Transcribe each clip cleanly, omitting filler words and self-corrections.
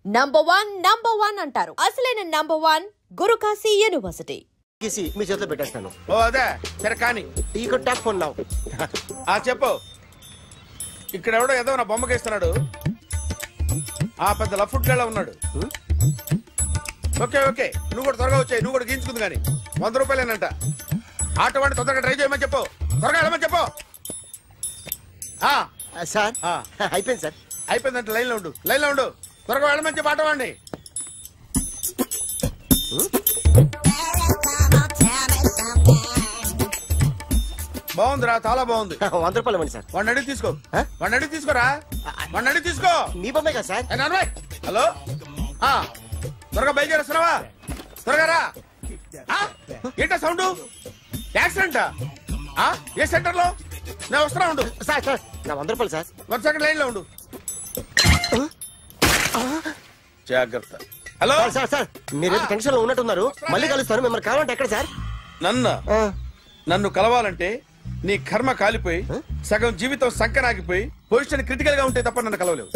Number one అంటారు. అసలైన number 1 Guru Kashi university. మీ చేతిలో పెట్టేస్తాను. ఓ అదే సరే కానీ ఈ టాప్ ఫోన్ నావు. చెప్పు. ఇక్కడ ఎవడో ఏదో నా బొమ్మకి ఇస్తున్నాడు. పెద్ద లఫుట్లా ఉన్నాడు. ఓకే ఓకే నువ్వు కూడా త్వరగా వచ్చాయి. నువ్వు కూడా గీంచుకుంది కానీ 100 రూపాయలేనంట. ఆటో వాడిని తొందరగా ట్రై చేయమని చెప్పు. త్వరగా వెళ్ళమని చెప్పు. సార్ అయిపోయింది సార్. అయిపోయిందంటే లైన్లో ఉండు. త్వరగా వెళ్ళమని చెప్పు ఆటో వాడిని. బాగుందిరా, చాలా బాగుంది. 100 రూపాయలు ఇవ్వండి సార్. వాడిని అడిగి తీసుకో. వాడిని అడిగి తీసుకోరా. వాడిని అడిగి తీసుకో. మీ బొమ్మే కదా సార్. హలో త్వరగా బయలుదేరేస్తున్నావా? త్వరగా రా. ఏంటా సౌండ్? యాక్సిడెంటా? ఏ సెంటర్ లో? నేను వస్తున్నా ఉండు. సార్ సార్ నా 100 రూపాయలు సార్. 1 సెకండ్ లైన్ లో ఉండు. జాగ్రత్త. హలో సార్ సార్ మీరు టెన్షన్ లో ఉన్నట్టున్నారు. మళ్ళీ కలుస్తాను. మిమ్మల్ని కావాలంటే ఎక్కడ సార్? నన్ను కలవాలంటే నీ కర్మ కాలిపోయి సగం జీవితం సంకనాగిపోయి పొజిషన్ క్రిటికల్ గా ఉంటే తప్ప నన్ను కలవలేవు.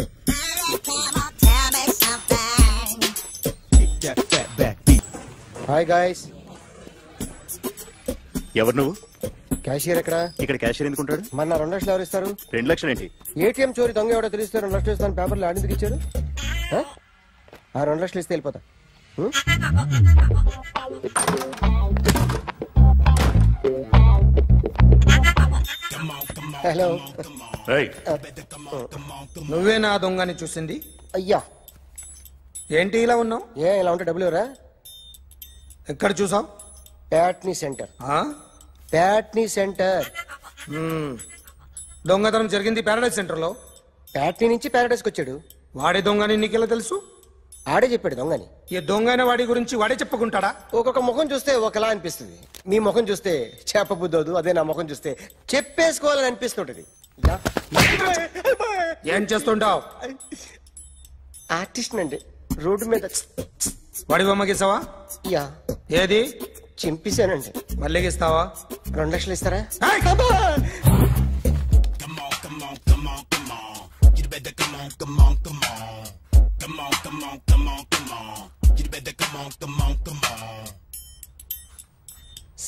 Hi guys. ఎవరు నువ్వు? క్యాషియర్ ఎక్కడ? ఇక్కడ క్యాషియర్ ఎందుకుంటాడు? మన 2 లక్షలు ఎవరు ఇస్తారు? 2 లక్షలు ఏంటి? ఏటీఎం చోరీ దొంగ ఎవడో తెలిస్తే 2 లక్షలు ఇస్తాను పేపర్లు ఆడిందుకు ఇచ్చారు. 2 లక్షలు ఇస్తే వెళ్ళిపోతా. హలో నువ్వే నా దొంగని చూసింది? అయ్యా ఏంటి ఇలా ఉన్నావు? ఇలా ఉంటే డబ్బులు ఎవరా? ఎక్కడ చూసావు? ప్యాట్నీ సెంటర్. దొంగతనం జరిగింది ప్యారడైజ్ సెంటర్ లో. ప్యాట్నీ నుంచి ప్యారడైజ్కి వచ్చాడు. వాడే దొంగని నీకెలా తెలుసు? ఆడే చెప్పాడు దొంగని. ఈ దొంగైన వాడి గురించి వాడే చెప్పుకుంటాడా? ఒక్కొక్క ముఖం చూస్తే ఒకలా అనిపిస్తుంది. మీ ముఖం చూస్తే చెప్పబుద్దోదు. అదే నా ముఖం చూస్తే చెప్పేసుకోవాలని అనిపిస్తుంటది. ఏం చేస్తుంటావు? ఆర్టిస్ట్ అండి. రోడ్డు మీద వాడి బొమ్మ గీసావా? యా. ఏది? చింపేశానండి. మళ్ళీ గీస్తావా? 2 లక్షలు ఇస్తారా?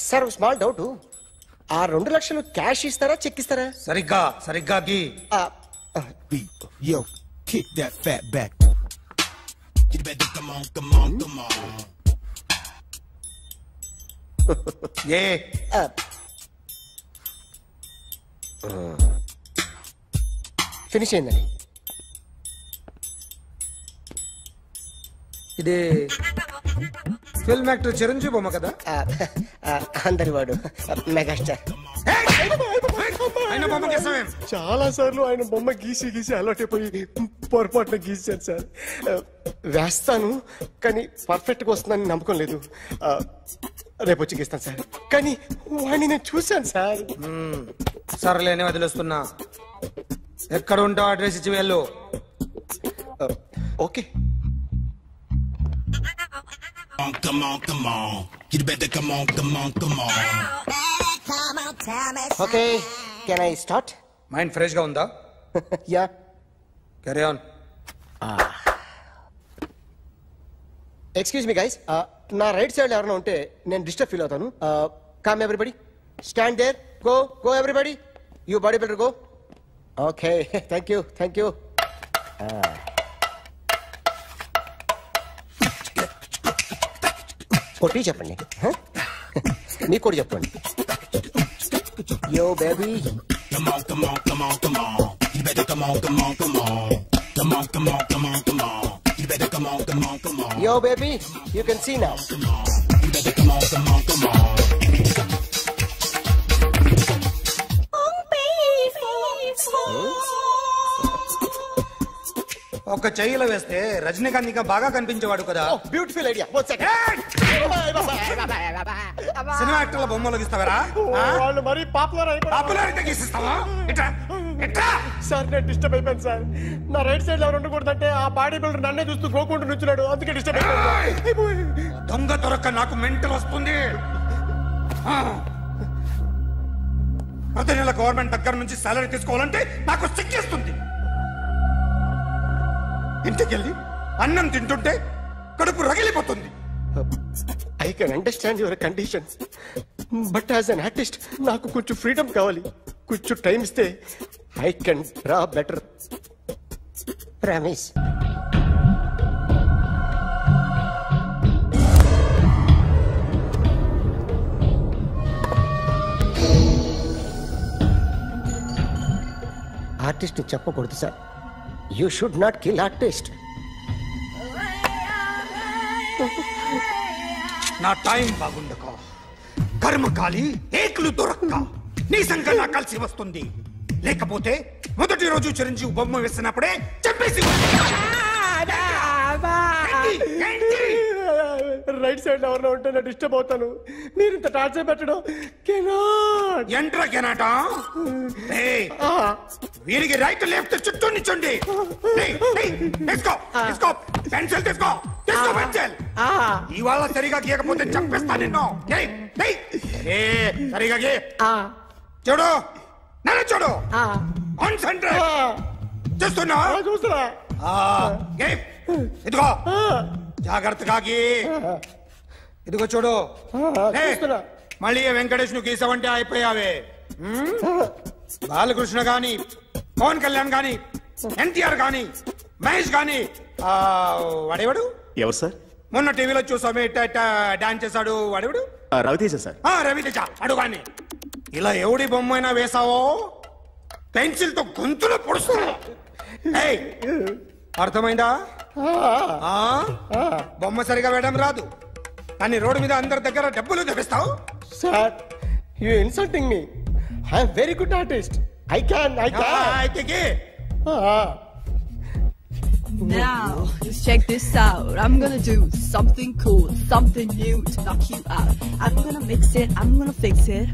Sir small doubt. 2 లక్షలు క్యాష్ ఇస్తారా చెక్ ఇస్తారా? సరిగ్గా గీ. Yo, kick that fat back. You better come on. Finish అయిందండి. ఇది ఫిల్మ్ యాక్టర్ చిరంజీవి బొమ్మ కదా? అందరి వాడు మెగాస్టార్. చాలా సార్లు ఆయన బొమ్మ గీసి అలవాటైపోయి పొరపాటున గీసాను సార్. వేస్తాను కానీ పర్ఫెక్ట్ గా వస్తుందని నమ్మకం లేదు. రేపు వచ్చి గీస్తాను సార్. కానీ వాడిని నేను చూశాను సార్. సర్లేనే వదిలేస్తున్నా. ఎక్కడ ఉంటావు అడ్రస్ ఇచ్చి వెళ్ళు. Okay. Come on. You better come on. Okay can I start? Mind fresh గా ఉందా? Yeah. Carry on. Excuse me guys. నా రైట్ సైడ్ ఎవరైనా ఉంటే నేను డిస్టర్బ్ ఫీల్ అవుతాను. Come everybody, stand there. Go everybody. You body builder go. Okay thank you. కొట్టి చెప్పండి. మీకు కూడా చెప్పండి. Yo baby. Come on. You better come on. Come on. You better come on. Yo baby, you can see now. You better come on. ఒక చెయ్యిలో వేస్తే రజనీకాంత్ ఇంకా బాగా కనిపించేవాడు కదా. Beautiful idea. One second. Cinema యాక్టర్ల బొమ్మలు గీస్తావరా? వాళ్ళు మరి పాపులారిటీ గీసిస్తావా? సార్ నేను డిస్టర్బ్ అయిపోయాను సార్. నా రైట్ సైడ్ ఎవరు ఉండకూడదంటే ఆ బాడీ బిల్డర్ నన్నే చూస్తూ గోకుంటూ నుంచున్నాడు. అందుకే డిస్టర్బ్ అయిపోయాను. దొంగ దొరక్క నాకు మెంటల్ వస్తుంది. ప్రతి నెల గవర్నమెంట్ దగ్గర నుంచి సాలరీ తీసుకోవాలంటే నాకు సిగ్గేస్తుంది. ఇంటికెళ్ళి అన్నం తింటుంటే కడుపు రగిలిపోతుంది. I can understand your conditions, but as an artist నాకు కొంచెం ఫ్రీడమ్ కావాలి. కొంచెం టైం ఇస్తే I can draw better. Promise. Artist చెప్పకూడదు sir. You should not kill artist. నా టైం బాగుండక కర్మకాలి ఏకులు దొరక్క నీ సంఘటన కలిసి వస్తుంది. లేకపోతే మొదటి రోజు చిరంజీవి బొమ్మ వేసినప్పుడే చెప్పేసి రైట్ సైడ్ ఎవరిలో ఉంటే నేను డిస్టర్బ్ అవుతాను. మీరు ఇంత టార్చర్ పెట్టడం ఎంట్రా కెనాట. వీరికి రైట్ లెఫ్ట్ చుట్టూ నిచ్చండి. పెన్సిల్ తీసుకో, తీసుకో పెన్సిల్. ఇవాళ సరిగా గీయకపోతే చంపేస్తా నిన్ను. సరిగా గీ. చూడు, నన్ను చూడు. కాన్సంట్రేట్ చేస్తున్నా. చూస్తున్నా. ఇదిగో జాగ్రత్తగా గీ. ఇదిగో చూడు. మళ్ళీ వెంకటేష్ ను గీసావంటే అయిపోయావే. బాలకృష్ణ గాని, పవన్ కళ్యాణ్ గాని, ఎన్టీఆర్ గాని, మహేష్ గాని, వాడేవాడు ఎవరు సార్? మొన్న టీవీలో చూసామే డాన్స్ చేశాడు వాడేవాడు? రవితేజ సార్. రవితేజ అడుగాని. ఇలా ఎవడి బొమ్మైనా వేసావో పెన్సిల్ తో గొంతులో పొడుస్తావు. అర్థమైందా? బొమ్మ సరిగా వేయడం రాదు కానీ రోడ్డు మీద అందరి దగ్గర డబ్బులు తెప్పిస్తావు. Sir, you insulting me. I am very good artist. I can. Now, just check this out. I'm gonna do something cool, something new to knock you out. I'm gonna mix it, I'm gonna fix it.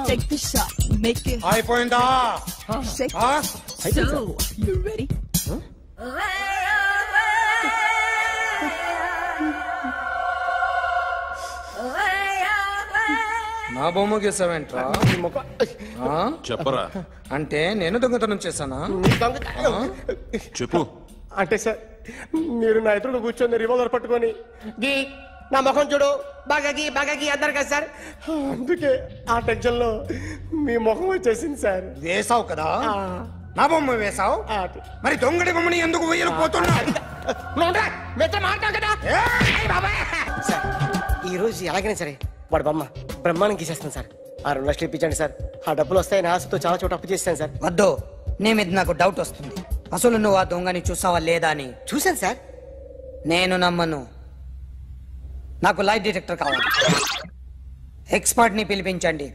Take the shot, make it. అయిపోయిందా? Shake it. So, you ready? నా బొమ్మ గీసావేంట్రా? చెప్పరా. అంటే నేను దొంగతనం చేశానా? చెప్పు. అంటే సార్, మీరు నా ఎదురు కూర్చొని రివాల్వర్ పట్టుకొని గీ, నా ముఖం చూడు, బాగా గీ అన్నారు కదా సార్. అందుకే ఆ టెన్షన్ లో మీ ముఖం వచ్చేసింది సార్. వేసావు కదా, నా బొమ్మ వేసావు. మరి దొంగడి బొమ్మని ఎందుకు వేయలు పోతున్నా? ఈ రోజు ఎలాగైనా సరే వాడు బొమ్మ బ్రహ్మాండం గీసేస్తాను సార్. 2 లక్షలు ఇప్పించండి సార్. ఆ డబ్బులు వస్తాయని ఆశతో చాలా చోట అప్పు చేస్తాను సార్. వద్దు, నీ మీద నాకు డౌట్ వస్తుంది. అసలు నువ్వు ఆ దొంగని చూసావా లేదా అని. చూశాను సార్. నేను నమ్మను. నాకు లైట్ డిటెక్టర్ కావాలి. ఎక్స్పర్ట్ ని పిలిపించండి.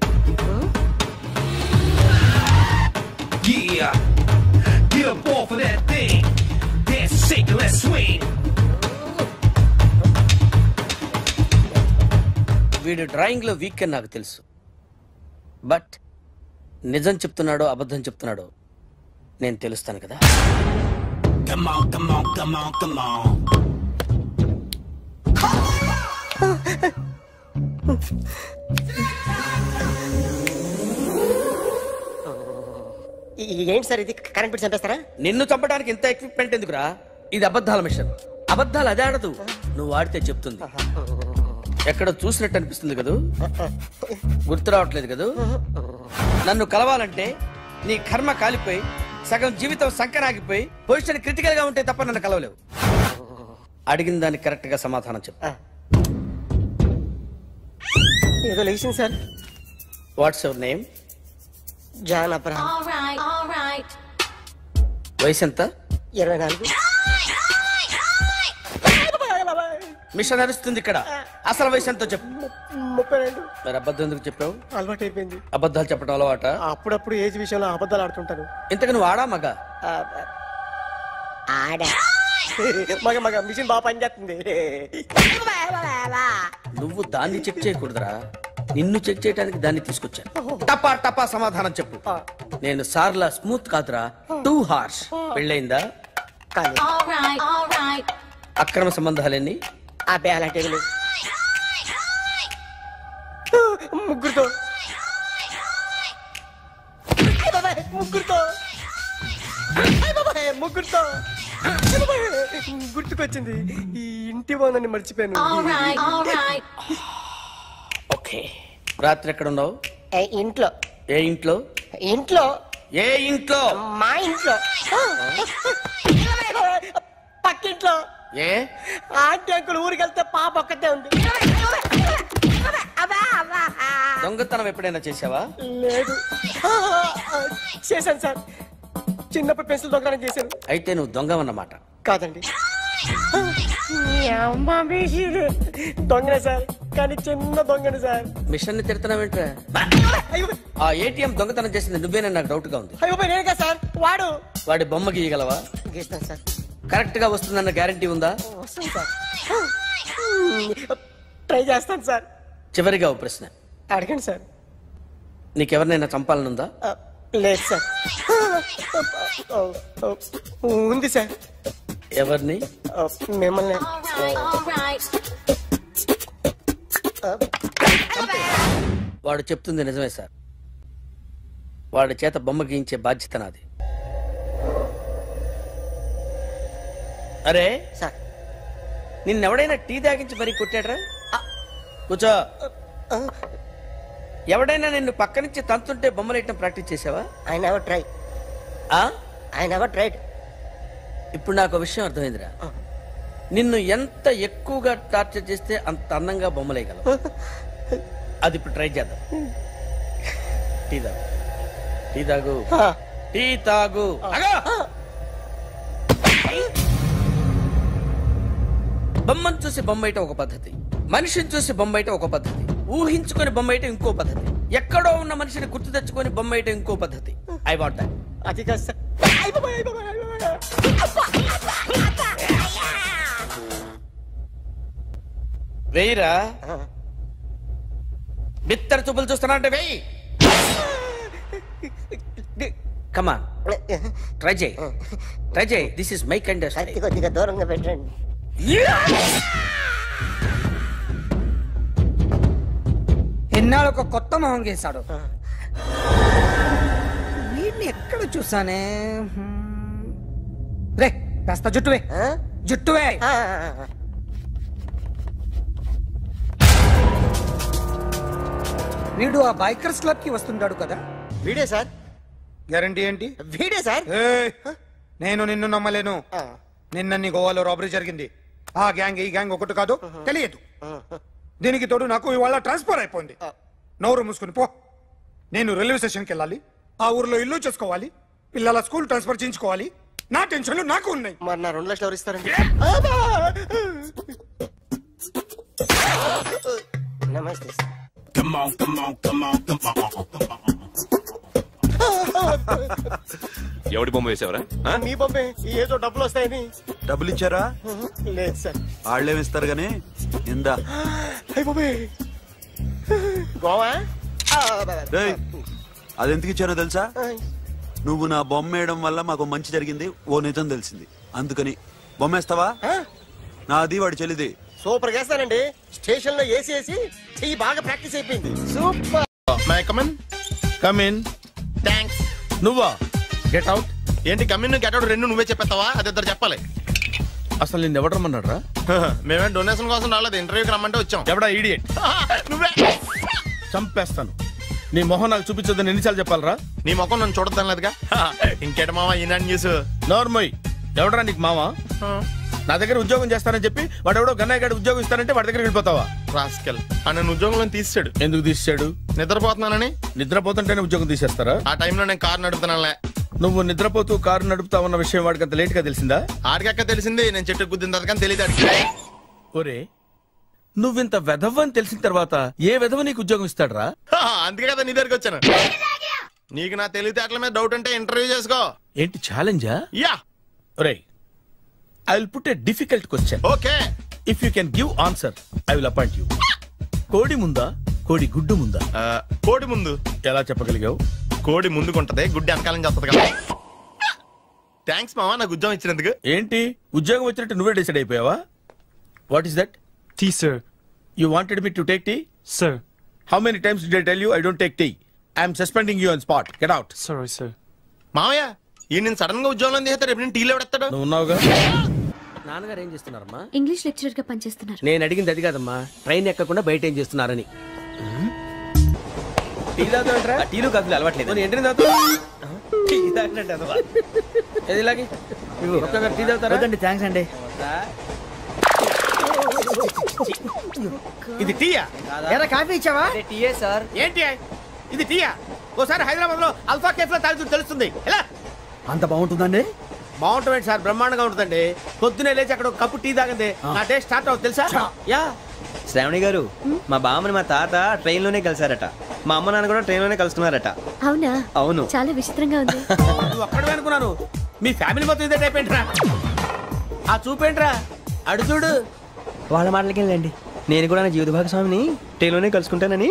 Yeah, get up off of that thing. Dance, shake, let's swing. వీడు డ్రాయింగ్ లో వీక్ అని నాకు తెలుసు. బట్ నిజం చెప్తున్నాడో అబద్ధం చెప్తున్నాడో నేను తెలుస్తాను కదా. Come on, come on, come on, come on. ఏంటి సార్ ఇది? కరెంట్ బిల్ చంపేస్తారా? నిన్ను చంపడానికి ఇంత ఎక్విప్మెంట్ ఎందుకురా? ఇది అబద్ధాల మిషన్. అబద్ధాలు అదే ఆడదు, నువ్వు ఆడితే చెప్తుంది. ఎక్కడ చూసినట్టు అనిపిస్తుంది కదూ, గుర్తు రావట్లేదు కదూ. నన్ను కలవాలంటే నీ కర్మ కాలిపోయి సగం జీవితం సంకనాగిపోయి పొజిషన్ క్రిటికల్ గా ఉంటే తప్ప నన్ను కలవలేవు. అడిగిన దానికి కరెక్ట్ గా సమాధానం చెప్పు. ఏదో లేచింది sir. What's your name? John Abraham. వయసు ఎంత? 24. మిషన్ నడుస్తుంది ఇక్కడ. అసలు వయసు ఎంతో చెప్పు. 32. మరి అబద్ధం ఎందుకు చెప్పావు? అలవాటు అయిపోయింది. అబద్ధాలు చెప్పడం అలవాట? అప్పుడప్పుడు ఏజ్ విషయంలో అబద్ధాలు ఆడుతుంటాను. ఇంతకు నువ్వు ఆడా మగ? మగ మిషన్ బాగా పనిచేస్తుంది. నువ్వు దాన్ని చెక్ చేయకూడదురా, నిన్ను చెక్ చేయడానికి దాన్ని తీసుకొచ్చాను. టపా టపా సమాధానం చెప్పు. నేను సార్లా స్మూత్ కాదురా, టూ హార్ష్. పెళ్ళయిందా? అక్రమ సంబంధాలన్నీ? అబ్బే అలాంటి ముగ్గురుతో ముగ్గురుతో గుర్తుకొచ్చింది. ఈ ఇంటి ఓనర్ని మర్చిపోయాను. ఓకే, రాత్రి ఎక్కడ ఉన్నావు? ఇంట్లో. ఏ ఇంట్లో? ఇంట్లో. ఏ ఇంట్లో? మా ఇంట్లో. పక్కింట్లో. ఏ ఆంటీ అంకుల్ ఊరికి వెళ్తే పాప ఒక్కతే ఉంది. దొంగతనం ఎప్పుడైనా చేసావా? లేదు. చేశాను సార్, చిన్నప్పుడు పెన్సిల్ దొంగతనం చేశాను. అయితే నువ్వు దొంగవన్నమాట. కాదండి, దొంగనే సార్, కానీ చిన్న దొంగని సార్. మిషన్ ని తిడుతున్నావేంట్రా? ఆ ఏటీఎం దొంగతనం చేసింది నువ్వేనని నాకు డౌట్ గా ఉంది. అయ్యో నేనే సార్. వాడి బొమ్మ గీయగలవా? గీస్తాను సార్. కరెక్ట్ గా వస్తుందన్న గ్యారంటీ ఉందా? వస్తుంది సార్, ట్రై చేస్తాను సార్. చివరిగా ఓ ప్రశ్న అడగండి సార్. నీకెవరినైనా చంపాలనుందా? లేదు సార్. ఉంది సార్. ఎవరిని? మిమ్మల్ని. వాడు చెప్తుంది నిజమే సార్. వాడి చేత బొమ్మ గీయించే బాధ్యత నాది. అరే సార్, నిన్నెవడైనా టీ తాగించి మరీ కొట్టాడ్రా? కూర్చో. ఎవడైనా నిన్ను పక్క నుంచి తంతుంటే బొమ్మలేయటం ప్రాక్టీస్ చేసావా? I never try. I never tried. ఇప్పుడు నాకు విషయం అర్థమైందిరా. నిన్ను ఎంత ఎక్కువగా టార్చర్ చేస్తే అంత అందంగా బొమ్మలేయగలవు. అది ఇప్పుడు ట్రై చేద్దాం. టీ తాగు, టీ తాగు, టీ తాగు. బొమ్మను చూసి బొమ్మేయటం ఒక పద్ధతి, మనిషిని చూసి బొమ్మేయటం ఒక పద్ధతి, ఊహించుకొని బొమ్మేయటం ఇంకో పద్ధతి, ఎక్కడో ఉన్న మనిషిని గుర్తు తెచ్చుకొని బొమ్మేయటం ఇంకో పద్ధతి. I want that. అది కాదు సార్. వెయ్యిరా. బిత్తర చూపులు చూస్తున్నా అంటే వెయ్యి. కమాన్, ట్రై చేయి, ట్రై చేయి. This is my kind. కొద్దిగా దూరంగా పెట్టండి. ఎన్నాళ్ళు ఒక కొత్త మొహం గీశాడు. వీడిని ఎక్కడ చూసానే? రే కాస్త జుట్టువే, జుట్టువే. వీడు ఆ బైకర్స్ క్లబ్ కి వస్తుంటాడు కదా? వీడే సార్. గ్యారంటీ ఏంటి? వీడే సార్. నేను నిన్ను నమ్మలేను. నిన్న గోవాలో రాబరీ జరిగింది. ఆ గ్యాంగ్ ఈ గ్యాంగ్ ఒకటి కాదు, తెలియదు. దీనికి తోడు నాకు ఇవాళ ట్రాన్స్ఫర్ అయిపోయింది. నోరు మూసుకుని పో. నేను రైల్వే స్టేషన్కి వెళ్ళాలి, ఆ ఊర్లో ఇల్లు చేసుకోవాలి, పిల్లల స్కూల్ ట్రాన్స్ఫర్ చేయించుకోవాలి. నా టెన్షన్లు నాకు ఉన్నాయి. మరి నా 2 లక్షలు ఎవరు ఇస్తారండి? నమస్తే సార్. ఎవడి బొమ్మ వేసావరా? మీ బొమ్మే. ఏదో డబ్బులు వస్తాయని. డబ్బులు ఇచ్చారా? లేదు సార్. వాళ్ళేమి ఇస్తారు గానీ ఇందా. గోవా అది ఎందుకు ఇచ్చానో తెలుసా? నువ్వు నా బొమ్మ వేయడం వల్ల మాకు మంచి జరిగింది ఓ నిజం తెలిసింది, అందుకని. బొమ్మేస్తావా? నాది వాడి చెల్లిది. సూపర్ చేస్తానండి. స్టేషన్ లో ఏసీ చెయ్యి బాగా ప్రాక్టీస్ అయిపోయింది. Super. My come on. Come in. Thanks. నువ్వా? Get out. ఏంటి కమిన్ గెట్ అవుట్ రెండు నువ్వే చెప్పేస్తావా? అది ఇద్దరు చెప్పాలి. అసలు నిన్ను ఎవడు రమ్మన్నాడు రా? మేమే డొనేషన్ కోసం రాలేదు, ఇంటర్వ్యూకి రమ్మంటే వచ్చాం. ఎవడా ఈడియట్? నువ్వే. చంపేస్తాను. నీ మొహం నాకు చూపించొద్దని ఎన్నిసార్లు చెప్పాలరా? నీ ముఖం నన్ను చూడద్దాం లేదుగా. ఇంకేట మామ ఈనాడు న్యూస్. నోర్మోయ్. ఎవడరా నీకు మామ? నా దగ్గర ఉద్యోగం చేస్తానని చెప్పి వాడెవడో గన్నయ్య గారి ఉద్యోగం ఇస్తానంటే వాడి దగ్గర వెళ్ళిపోతావా? రాస్కెల్. నన్ను ఉద్యోగంలో తీసాడు. ఎందుకు తీసాడు? నిద్రపోతున్నానని. నిద్రపోతుంటేనే ఉద్యోగం తీసేస్తారా? ఆ టైంలో నేను కారు నడుపుతున్నానులే. నువ్వు నిద్రపోతూ కారు నడుపుతావన్న విషయం వాడికి అంత లేట్ గా తెలిసిందా? ఆడికక్క తెలిసింది, నేను చెట్టు గుద్దిన తర్వాత కానీ తెలియదు. ఒరే, నువ్వింత వెధవని తెలిసిన తర్వాత ఏ వెధవ నీకు ఉద్యోగం ఇస్తాడరా? అందుకే కదా నీ దగ్గరికి వచ్చాను. నీకు నా తెలివితేటల మీద డౌట్ అంటే ఇంటర్వ్యూ చేసుకో. ఏంటి ఛాలెంజా? యా. ఒరే, I will put a difficult question. Okay. If you can give answer, I will appoint you. కోడి ముందా, కోడి గుడ్డు ముందా? కోడి ముందు. ఎలా చెప్పగలిగావు? కోడి ముందుకుంటది, గుడ్డి వెనకాలం చేస్తుంది కదా. థ్యాంక్స్ మామా నాకు ఉద్యోగం ఇచ్చినందుకు. ఏంటి ఉద్యోగం వచ్చినట్టు నువ్వే డిసైడ్ అయిపోయావా? What is that? Tea, sir. You wanted me to take tea? Sir. How many times did I tell you I don't take tea? I am suspending you on spot. Get out. Sorry, sir. మామయ్య ఈ నేను sudden గా ఉద్యోగంలో తీస్తాడు. రేపు నేను టీలో పెడతాడు. నువ్వు ఉన్నావుగా? నా నాన్నగారు ఏం చేస్తున్నారమ్మా? ఇంగ్లీష్ లెక్చరర్ గా పనిచేస్తున్నారు. నేను అడిగింది అది కాదమ్మా, ట్రైన్ ఎక్కకుండా బయట ఏం చేస్తున్నారని. టీ తాగుతాంట్రా? టీలు కాఫీలు అలవాట్లేదు. ఎంట్రీ తాగుతావు? టీ తాగినట్టు ఏది ఇలాగే ఒక్కగారు టీ తాగుతారా? థ్యాంక్స్ అండి. ఇది టీయా? కాఫీ ఇచ్చావా? టీయే సార్. ఏంటి ఇది టీయా? ఓసారి హైదరాబాద్ లో అల్ఫా కేఫ్ లో తాగుతూ తెలుస్తుంది. ఎలా అంత బాగుంటుందండి? బాగుంటుంది సార్, బ్రహ్మాండంగా ఉంటుందండి. పొద్దునే లేచి అక్కడ ఒక కప్పు టీ తాగింది నా డే స్టార్ట్ అవుతుంది తెలుసా? యా. శ్రావణి గారు, మా బామ్మని మా తాత ట్రైన్ లోనే కలిసారట. మా అమ్మ నాన్న కూడా ట్రైన్ లోనే కలుస్తున్నారట. అవునా? అవును. చాలా విచిత్రంగా ఉంది. నువ్వు ఒక్కడే అనుకున్నాను, మీ ఫ్యామిలీ మొత్తం ఇదే టైప్ ఏంట్రా? ఆ చూపేంట్రా అడు చూడు. వాళ్ళ మాటలకి వెళ్ళండి. నేను కూడా నా జీవిత భాగస్వామిని ట్రైన్ లోనే కలుసుకుంటానని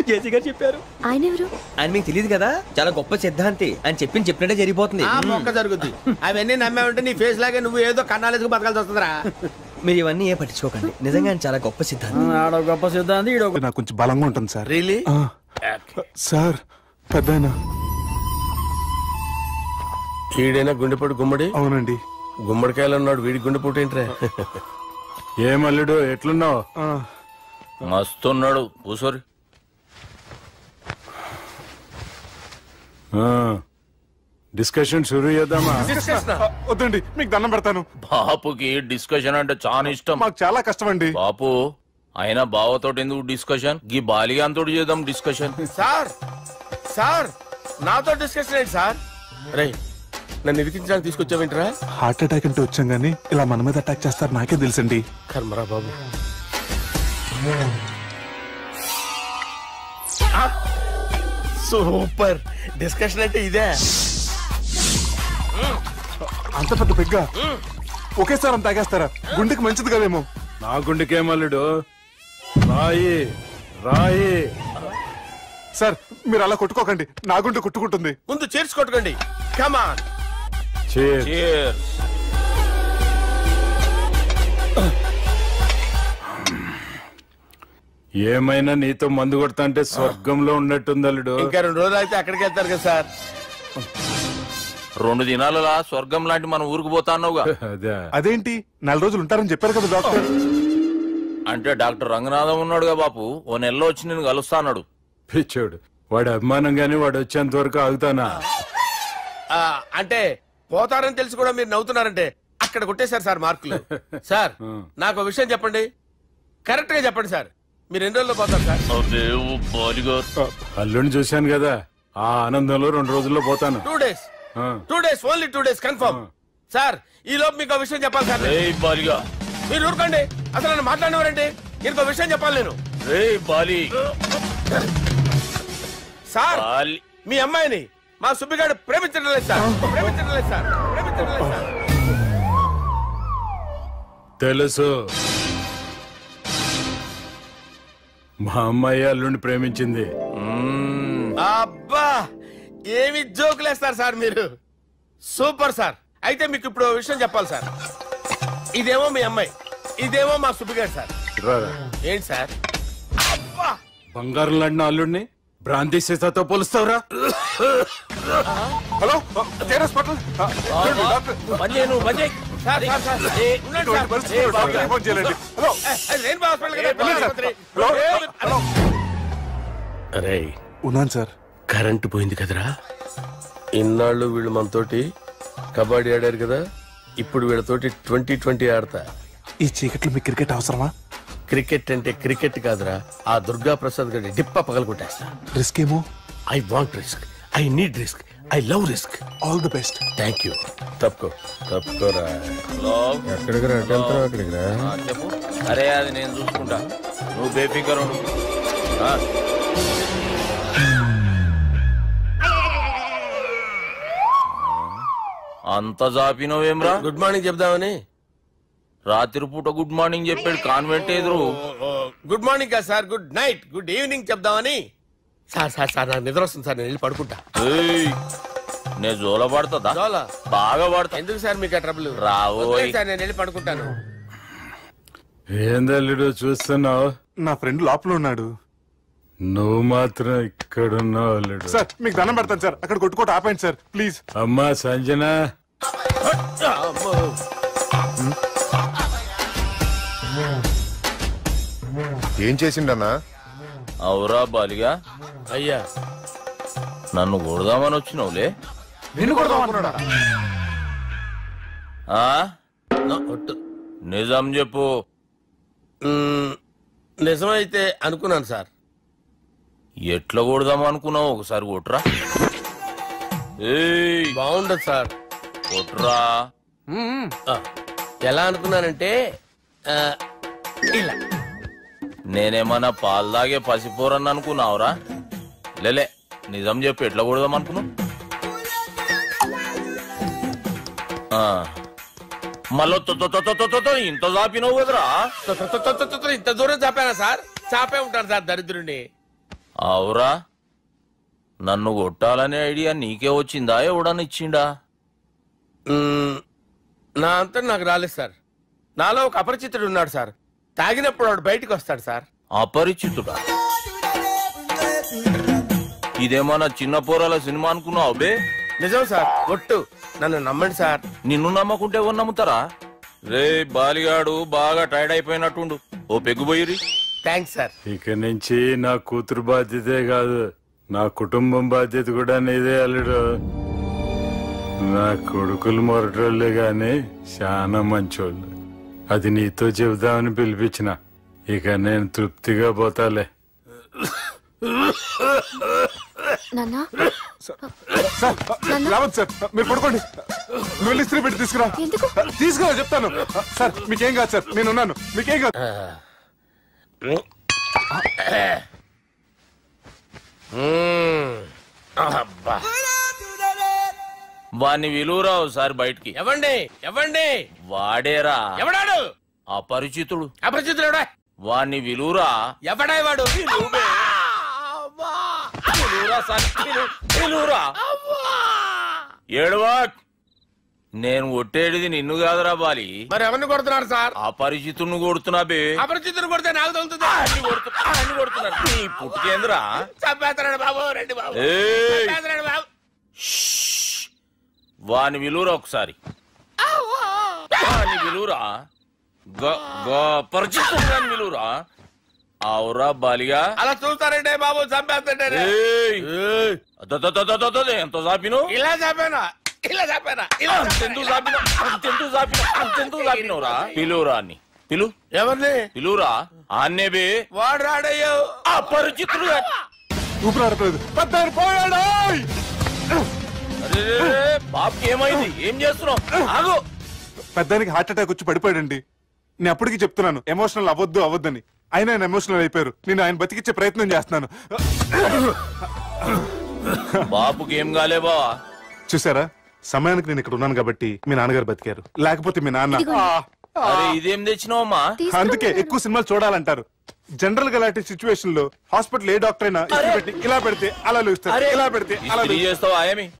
జేసీ గారు చెప్పారు. ఆయన ఎవరు? ఆయన మీకు తెలియదు కదా, చాలా గొప్ప సిద్ధాంతి అని చెప్పినట్టే జరిగిపోతుంది. ఆ మొక్క జరుగుద్ది. అవన్నీ నమ్మావంటే నీ ఫేస్ లాగే నువ్వు ఏదో కన్నాలేసుకు బతకాల్సి వస్తుందిరా. మీరు ఇవన్నీ ఏ పట్టించుకోకండి. నిజంగా ఆయన చాలా గొప్ప సిద్ధాంతి. గొప్ప సిద్ధాంతి. నాకు కొంచెం బలంగా ఉంటుంది సార్. రియలీ? సార్ పెద్దయినా ఈడైనా గుండెపోటు గుమ్మడి? అవునండి. గుమ్మడికాయలు ఉన్నాడు, వీడి గుండెపోటు ఏంట్రా? ఏమల్లుడు ఎట్లున్నావు? మస్తున్నాడు కూసోరి. డిస్కషన్ షురూ చేద్దామా? వద్దండి, మీకు దండం పెడతాను. బాపుకి డిస్కషన్ అంటే చాలా ఇష్టం. మాకు చాలా కష్టం అండి. బాపు అయినా బావతోటి ఎందుకు డిస్కషన్? గీ బాలిగాంతోటి చేద్దాం డిస్కషన్. సార్ సార్ నాతో డిస్కషన్ ఏంటి సార్? రే నన్ను ఇరికించడానికి తీసుకొచ్చావేంట్రా? హార్ట్ అటాక్ అంటే వచ్చాం గానీ ఇలా మన మీద అటాక్ చేస్తారు నాకే తెలుసండి. కర్మరా బాబు. సూపర్ డిస్కషన్ అంటే ఇదే. అంత పెద్ద పెగ్గ ఒకేసారి అంత తాగేస్తారా? గుండెకి మంచిది కదేమో. నా గుండెకేమల్లుడు రాయి రాయి. సార్ మీరు అలా కొట్టుకోకండి, నా గుండె కొట్టుకుంటుంది. ముందు చేర్చి కొట్టుకోండి. కమాన్. ఏమైనా నీతో మందు కొడతా అంటే స్వర్గంలో ఉన్నట్టుంది అల్లుడు. ఇంకా 2 రోజులు అయితే అక్కడికి వెళ్తారు కదా సార్. 2 దినాలలా స్వర్గం లాంటి మనం ఊరుకు పోతా అన్నావుగా. అదేంటి 4 రోజులు ఉంటారని చెప్పారు కదా డాక్టర్. అంటే డాక్టర్ రంగనాథం ఉన్నాడుగా బాపు, ఓ నెలలో వచ్చి నేను కలుస్తా అన్నాడు. పిచ్చోడు, వాడు అభిమానం గాని వాడు వచ్చేంత వరకు ఆగుతానా? అంటే పోతారని తెలిసి కూడా మీరు నవ్వుతున్నారంటే అక్కడ కొట్టేశారు సార్ మార్కులు. సార్ నాకు ఒక విషయం చెప్పండి, కరెక్ట్ గా చెప్పండి సార్. మీరు ఎన్ని రోజుల్లో పోతారు సార్? అల్లుడిని చూశాను కదా, ఆ ఆనందంలో 2 రోజుల్లో పోతాను. 2 days. 2 days, only 2 days confirm. Sir ఈ లోపు మీకు ఒక విషయం చెప్పాలి సార్. మీరు ఊరుకోండి, అసలు నన్ను మాట్లాడినవారండి. ఇంకో విషయం చెప్పాలి నేను. సార్ మీ అమ్మాయిని మా సుబ్బిగాడు ప్రేమించడం లేదు సార్. ప్రేమించడం లేదు సార్. ప్రేమించడం లేదు సార్. తెలుసు, మా అమ్మాయి అల్లుడిని ప్రేమించింది. అబ్బా ఏమి జోకులేస్తారు సార్ మీరు. Super sir. అయితే మీకు ఇప్పుడు విషయం చెప్పాలి సార్. ఇదేమో మీ అమ్మాయి, ఇదేమో మా సుబ్బిగాడు సార్. ఏంటి సార్? బంగారం లాంటి అల్లుడిని భ్రాంతి సీతాతో పోలుస్తావురా? Hello hospital. అరే ఉన్నాను సార్. కరెంటు పోయింది కదరా. ఇన్నాళ్ళు వీళ్ళు మనతోటి కబడ్డీ ఆడారు కదా, ఇప్పుడు వీళ్ళతోటి 2020 ఆడతా. ఈ చీకట్లో మీకు క్రికెట్ అవసరమా? క్రికెట్ అంటే క్రికెట్ కాదురా, ఆ దుర్గా ప్రసాద్ గారి డిప్ప పగల కొట్టేస్తా. రిస్క్ ఏమో. I want risk, I need risk, I love risk. All the best. Thank you. తప్పుకోరా. ఎక్కడికి రా? అక్కడికి రా. చెప్పు. అరే అది నేను చూసుకుంటా, నువ్వు బేఫికర్ ఉండు. అంత జాపినవేమ్రా? గుడ్ మార్నింగ్ చెప్దామని. రాత్రి పూట గుడ్ మార్నింగ్ చెప్పాడు కాన్వెంట్ ఎదురు. గుడ్ మార్నింగ్ కాదు sir, good night, good evening చెప్దామని. సార్ సార్ సార్ నాకు నిద్ర వస్తుంది సార్, నేను వెళ్ళి పడుకుంటా. నేను జోల పడుతుందా? జోలా బాగా పడతా. ఎందుకు సార్ మీకు ఆ ట్రబుల్? రావు సార్, నేను వెళ్ళి పడుకుంటాను. ఏందల్లుడు చూస్తున్నావు? నా ఫ్రెండ్ లోపల ఉన్నాడు. నువ్వు మాత్రం ఇక్కడున్నావు అల్లుడు. సార్ మీకు దండం పెడతాను సార్, అక్కడ కొట్టుకోట ఆపండి సార్ ప్లీజ్. అమ్మా సంజన, ఏం చేసిండన్నా? అవురా బాలిగా అయ్యా నన్ను కొడదామని వచ్చినావులే. నిన్ను కొడదామన్నాడా? నిజం చెప్పు. నిజమైతే అనుకున్నాను సార్. ఎట్లా కొడదాం అనుకున్నావు? ఒకసారి కొట్రా. బాగుండదు సార్. కొట్రా. ఎలా అనుకున్నానంటే ఇలా. నేనేమన్నా పాలు తాగే పసిపోరని అనుకున్నావురా? లేలే, నిజం చెప్పు, ఎట్లా కొడదాం అనుకున్నావు? మళ్ళీ ఇంత చాపినావు కదరా? ఇంత దూరం చాపానా సార్? చాపే ఉంటాను సార్ దరిద్రుడిని. అవురా, నన్ను కొట్టాలనే ఐడియా నీకే వచ్చిందా? ఎవడన్నా ఇచ్చిండా? నా అంతా నాకు రాలేదు సార్. నాలో ఒక అపరిచితుడు ఉన్నాడు సార్. తాగినప్పుడు వాడు బయటికి వస్తాడు సార్. అపరిచితుడా? ఇదేమన్నా చిన్న పోరాల సినిమా అనుకున్నావు బే? నిజం సార్, ఒట్టు, నన్ను నమ్మండి సార్. నిన్ను నమ్మకుంటే ఎవరు నమ్ముతారా? రే బాలిగాడు బాగా టైర్డ్ అయిపోయినట్టుండు, ఓ పెగ్గుబోయిరి. Thanks sir. ఇక నుంచి నా కూతురు బాధ్యతే కాదు, నా కుటుంబం బాధ్యత కూడా నీదే అల్లుడు. నా కొడుకులు మొరటోళ్ళే గాని చాలా మంచోళ్ళు. అది నీతో చెబుదామని పిలిపించిన. ఇక నేను తృప్తిగా పోతాలే. రావద్దు సార్, మీరు పడుకోండి. నువ్వు ఇస్త్రీ పెట్టి తీసుకురా. తీసుకురా చెప్తాను. సార్ మీకేం కాదు సార్, నేనున్నాను, మీకేం కాదు. వాణ్ణి విలువరా ఒకసారి బయటికి. ఎవండి ఎవండి? వాడేరా. ఎవడాడు? అపరిచితుడు. అపరిచితుడు ఎవడా? వాణ్ణి విలువరా. ఎవడా వాడు? ఏడువా. నేను కొట్టేది నిన్ను కాదురా బాలి. మరి ఎవరిని కొడుతున్నారు సార్? అపరిచితుడిని కొడుతున్నా బే. అపరిచితుడు కొడితే నాకు తగులుతుంది. అన్ని కొడుతున్నారు. నీ పుట్టుకేంద్రా? చంపేస్తున్నాడు బాబు, రండి బాబు. చంపేస్తున్నాడు బాబు. వాని విలువరా ఒకసారి. వాని విలువరా. పరిచితుడు విలువరా. అవురా బాలిగా. అలా చూస్తారంటే బాబు, చంపేస్తాడు. ఎంత చాపిను? ఇలా చాపానా? ఇలా చాపానా? అంతెందుకు చాపినవురా? పిలువురా అన్ని. పిలు. ఎవరిని పిలువురా? అన్నే బే. వాడు రాడయ్యో. అపరిచితుడు. ఊపిరాడట్లేదు. బాబుకి ఏమైంది? ఏం చేస్తున్నావు? ఆగు. పెద్దానికి హార్ట్ అటాక్ వచ్చి పడిపోయాడండి. నేను అప్పటికి చెప్తున్నాను ఎమోషనల్ అవ్వద్దని. ఆయన ఎమోషనల్ అయిపోయారు. నేను ఆయన బతికిచ్చే ప్రయత్నం చేస్తున్నాను. బాబుకి ఏం కాలే బావా? చూసారా, సమయానికి నేను ఇక్కడ ఉన్నాను కాబట్టి మీ నాన్నగారు బతికారు. లేకపోతే మీ నాన్న. ఇదేం తెచ్చినావమ్మా? అందుకే ఎక్కువ సినిమాలు చూడాలంటారు. జనరల్ గా అలాంటి సిచ్యువేషన్ లో హాస్పిటల్ ఏ డాక్టర్ అయినా ఇలా పెడితే అలా లూస్తారు, ఇలా పెడితే అలా చేస్తావా?